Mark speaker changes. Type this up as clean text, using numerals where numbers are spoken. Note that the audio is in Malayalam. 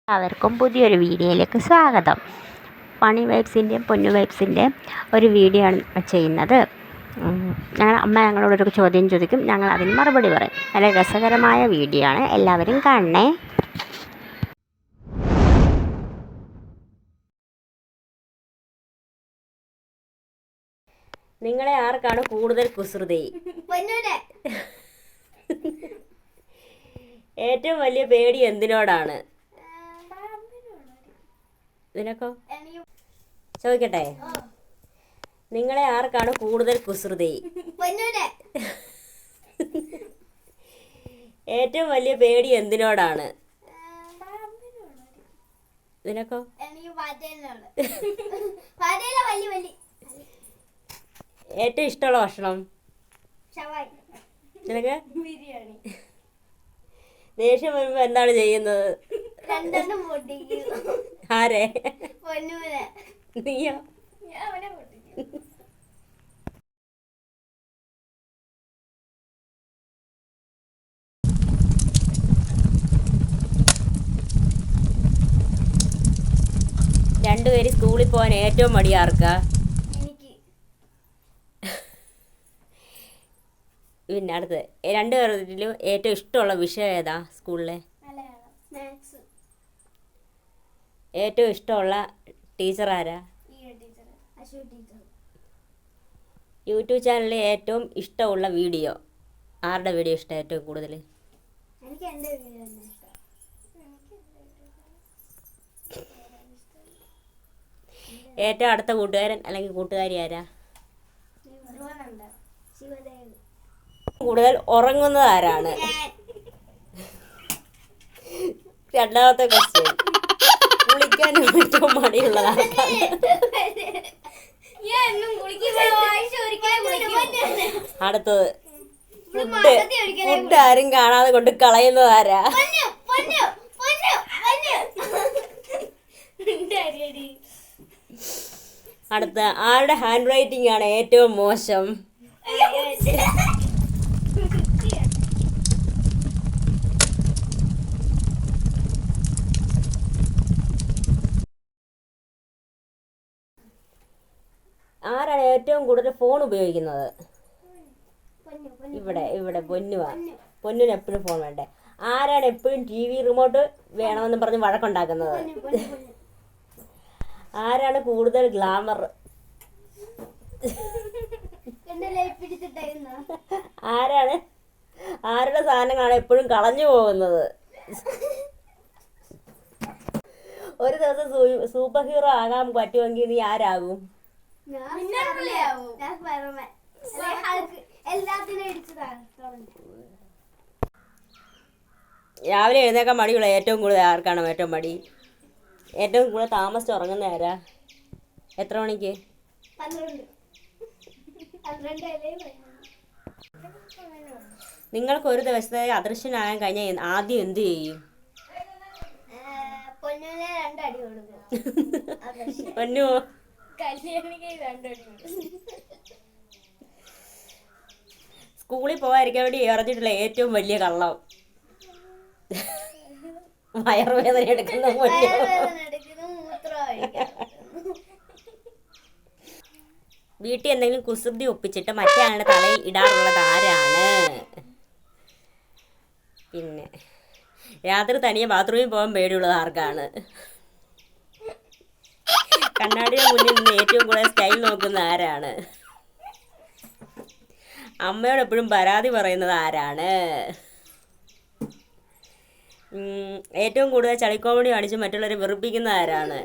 Speaker 1: എല്ലാവർക്കും പുതിയൊരു വീഡിയോയിലേക്ക് സ്വാഗതം. പണി വൈബ്സിൻ്റെയും പൊന്നു വൈബ്സിൻ്റെയും ഒരു വീഡിയോ ആണ് ചെയ്യുന്നത്. അമ്മ ഞങ്ങളോടൊരു ചോദ്യം ചോദിക്കും, ഞങ്ങൾ അതിന് മറുപടി പറയും. നല്ല രസകരമായ വീഡിയോ ആണ്, എല്ലാവരും കാണണേ. നിങ്ങളെ ആർക്കാണ് കൂടുതൽ കുസൃതി? ഏറ്റവും വലിയ പേടി എന്തിനോടാണ്? നിനക്കോ? ചോദിക്കട്ടെ, നിങ്ങളെ ആർക്കാണ് കൂടുതൽ കുസൃതി? ഏറ്റവും വലിയ പേടി എന്തിനോടാണ്? നിനക്കോ? ഏറ്റവും ഇഷ്ടമുള്ള ഭക്ഷണം? നിനക്ക്? ദേഷ്യം വരുമ്പോ എന്താണ് ചെയ്യുന്നത്? ആരെ? നീയോ? രണ്ടുപേര് സ്കൂളിൽ പോകാൻ ഏറ്റവും മടി ആർക്കാ? പിന്നെ അടുത്ത് രണ്ടുപേരിലും ഏറ്റവും ഇഷ്ടമുള്ള വിഷയം ഏതാ സ്കൂളിലെ? ഏറ്റവും ഇഷ്ടമുള്ള ടീച്ചർ ആരാ? യൂട്യൂബ് ചാനലിൽ ഏറ്റവും ഇഷ്ടമുള്ള വീഡിയോ ആരുടെ വീഡിയോ ഇഷ്ടം ഏറ്റവും കൂടുതൽ? ഏറ്റവും അടുത്ത കൂട്ടുകാരൻ അല്ലെങ്കിൽ കൂട്ടുകാരി ആരാ? കൂടുതൽ ഉറങ്ങുന്നത് ആരാണ്? രണ്ടാമത്തെ ക്വസ്റ്റ്യൻ, കുളിക്കാൻ ഏറ്റവും മടിയുള്ളതാണ്? അടുത്തത്, ഫുഡ് ആരും കാണാതെ കൊണ്ട് കളയുന്നത് ആരാ? അടുത്ത, ആരുടെ ഹാൻഡ് റൈറ്റിംഗ് ആണ് ഏറ്റവും മോശം? ആരാണ് ഏറ്റവും കൂടുതൽ ഫോൺ ഉപയോഗിക്കുന്നത്? ഇവിടെ പൊന്നിന് എപ്പോഴും ഫോൺ വേണ്ടേ? ആരാണ് എപ്പോഴും TV റിമോട്ട് വേണമെന്ന് പറഞ്ഞ് വഴക്കുണ്ടാക്കുന്നത്? ആരാണ് കൂടുതൽ ഗ്ലാമർ? ആരുടെ സാധനങ്ങളാണ് എപ്പോഴും കളഞ്ഞു പോകുന്നത്? ഒരു ദിവസം സൂപ്പർ ഹീറോ ആകാൻ പറ്റുമെങ്കിൽ നീ ആരാകും? രാവിലെ എഴുന്നേക്കാൻ മടിയുള്ള ഏറ്റവും കൂടുതൽ ആർക്കാണ് ഏറ്റവും മടി? ഏറ്റവും കൂടുതൽ താമസിച്ച് ഉറങ്ങുന്ന ആരാ? എത്ര മണിക്ക്? നിങ്ങൾക്ക് ഒരു ദിവസത്തെ അദൃശ്യനാകാൻ കഴിഞ്ഞാൽ ആദ്യം എന്ത് ചെയ്യും? പൊന്നു സ്കൂളിൽ പോകാതിരിക്കാൻ വേണ്ടി എറിഞ്ഞിട്ടുള്ള ഏറ്റവും വലിയ കള്ളം? വയറുവേദന എടുക്കുന്ന വീട്ടിൽ എന്തെങ്കിലും കുസൃതി ഒപ്പിച്ചിട്ട് മറ്റേ ആളുടെ തലയിൽ ഇടാറുള്ളത് ആരാണ്? പിന്നെ രാത്രി തനിയെ ബാത്റൂമിൽ പോകാൻ പേടിയുള്ളത് ആർക്കാണ്? കണ്ണാടിയുടെ മുന്നിൽ നിന്ന് ഏറ്റവും കൂടുതൽ സ്റ്റൈൽ നോക്കുന്ന ആരാണ്? അമ്മയോട് എപ്പോഴും പരാതി പറയുന്നത് ആരാണ്? ഏറ്റവും കൂടുതൽ ചളിക്കോമഡി കാണിച്ച് മറ്റുള്ളവരെ വെറുപ്പിക്കുന്ന ആരാണ്?